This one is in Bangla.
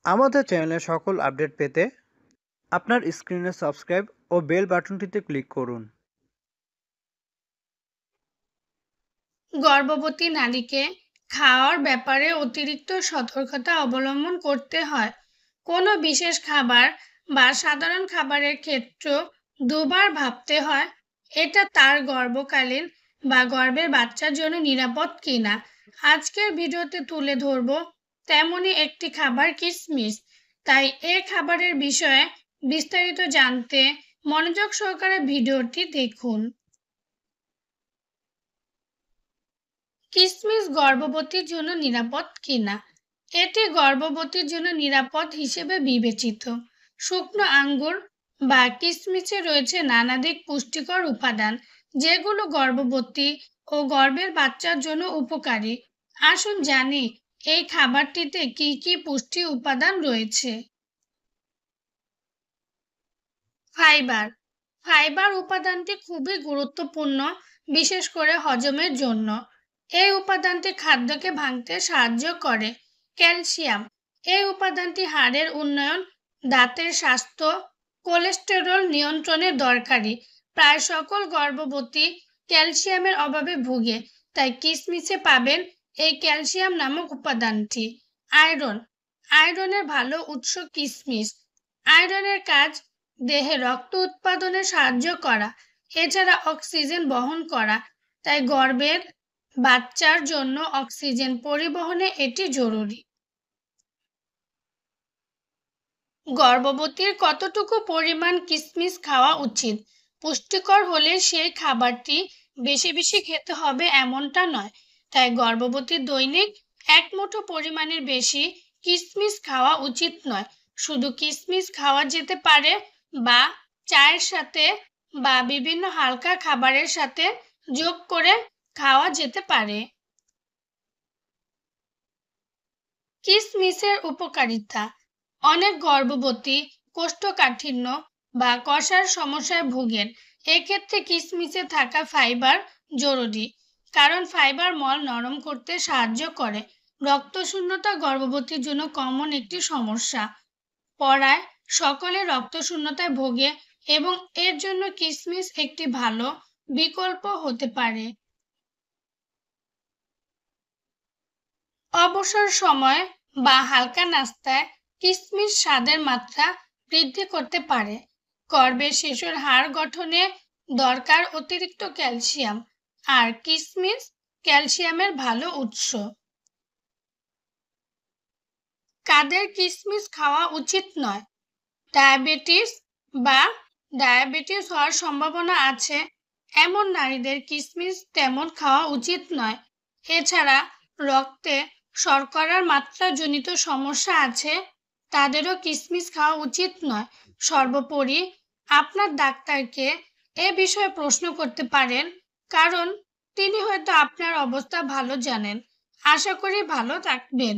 আমাদের চ্যানেলের সকল আপডেট পেতে আপনার স্ক্রিনে সাবস্ক্রাইব ও বেল বাটনটিতে ক্লিক করুন। গর্ভবতী নারীকে খাওয়ার ব্যাপারে অতিরিক্ত সতর্কতা অবলম্বন করতে হয়। কোনো বিশেষ খাবার বা সাধারণ খাবারের ক্ষেত্রে দুবার ভাবতে হয় এটা তার গর্ভকালীন বা গর্ভের বাচ্চার জন্য নিরাপদ কিনা। আজকের ভিডিওতে তুলে ধরবো তেমনই একটি খাবার, কিশমিশ। তাই এই খাবারের বিষয়ে বিস্তারিত জানতে মনোযোগ সহকারে ভিডিওটি দেখুন। কিশমিশ গর্ভবতীর জন্য নিরাপদ কিনা। এটি গর্ভবতীর জন্য নিরাপদ হিসেবে বিবেচিত। শুকনো আঙ্গুর বা কিশমিশে রয়েছে নানাদিক পুষ্টিকর উপাদান, যেগুলো গর্ভবতী ও গর্ভের বাচ্চার জন্য উপকারী। আসুন জানি এই খাবারটিতে কি কি পুষ্টি উপাদান রয়েছে। ফাইবার। ফাইবার উপাদানটি খুবই গুরুত্বপূর্ণ, বিশেষ করে হজমের জন্য। এই উপাদানটি খাদ্যকে ভাঙতে সাহায্য করে। ক্যালসিয়াম। এই উপাদানটি হাড়ের উন্নয়ন, দাঁতের স্বাস্থ্য, কোলেস্টেরল নিয়ন্ত্রণে দরকারি। প্রায় সকল গর্ভবতী ক্যালসিয়ামের অভাবে ভুগে, তাই কিশমিশে পাবেন এই ক্যালসিয়াম নামক উপাদানটি। আয়রন। আয়রনের ভালো উৎস কিশমিশ। আয়রনের কাজ দেহে রক্ত উৎপাদনে সাহায্য করা, এছাড়া অক্সিজেন বহন করা, তাই গর্ভের বাচ্চার জন্য অক্সিজেন পরিবহনে এটি জরুরি। গর্ভবতীর কতটুকু পরিমাণ কিশমিশ খাওয়া উচিত? পুষ্টিকর হলে সেই খাবারটি বেশি বেশি খেতে হবে এমনটা নয়, তাই গর্ভবতীর দৈনিক এক মুঠো পরিমাণের বেশি কিশমিশ খাওয়া উচিত নয়। শুধু কিশমিশ খাওয়া যেতে পারে, বা চায়ের সাথে বা বিভিন্ন হালকা খাবারের সাথে যোগ করে খাওয়া যেতে পারে। কিশমিশের উপকারিতা। অনেক গর্ভবতী কোষ্ঠকাঠিন্য বা কষার সমস্যায় ভোগেন, এক্ষেত্রে কিশমিশে থাকা ফাইবার জরুরি, কারণ ফাইবার মল নরম করতে সাহায্য করে। রক্তশূন্যতা গর্ভবতীর জন্য কমন একটি সমস্যা। পড়ায় সকলে রক্তশূন্যতায় ভোগে এবং এর জন্য কিশমিশ একটি ভালো বিকল্প হতে পারে। অবসর সময় বা হালকা নাস্তায় কিশমিশ স্বাদের মাত্রা বৃদ্ধি করতে পারে। গর্ভের শিশুর হাড় গঠনে দরকার অতিরিক্ত ক্যালসিয়াম, আর কিশমিশ ক্যালসিয়ামের ভালো উৎস। কাদের কিশমিশ খাওয়া উচিত নয়? ডায়াবেটিস হওয়ার সম্ভাবনা আছে এমন নারীদের কিশমিশ তেমন খাওয়া উচিত নয়। এছাড়া রক্তে শর্করার মাত্রাজনিত সমস্যা আছে, তাদেরও কিশমিশ খাওয়া উচিত নয়। সর্বোপরি আপনার ডাক্তারকে এ বিষয়ে প্রশ্ন করতে পারেন, কারণ তিনি হয়তো আপনার অবস্থা ভালো জানেন। আশা করি ভালো থাকবেন।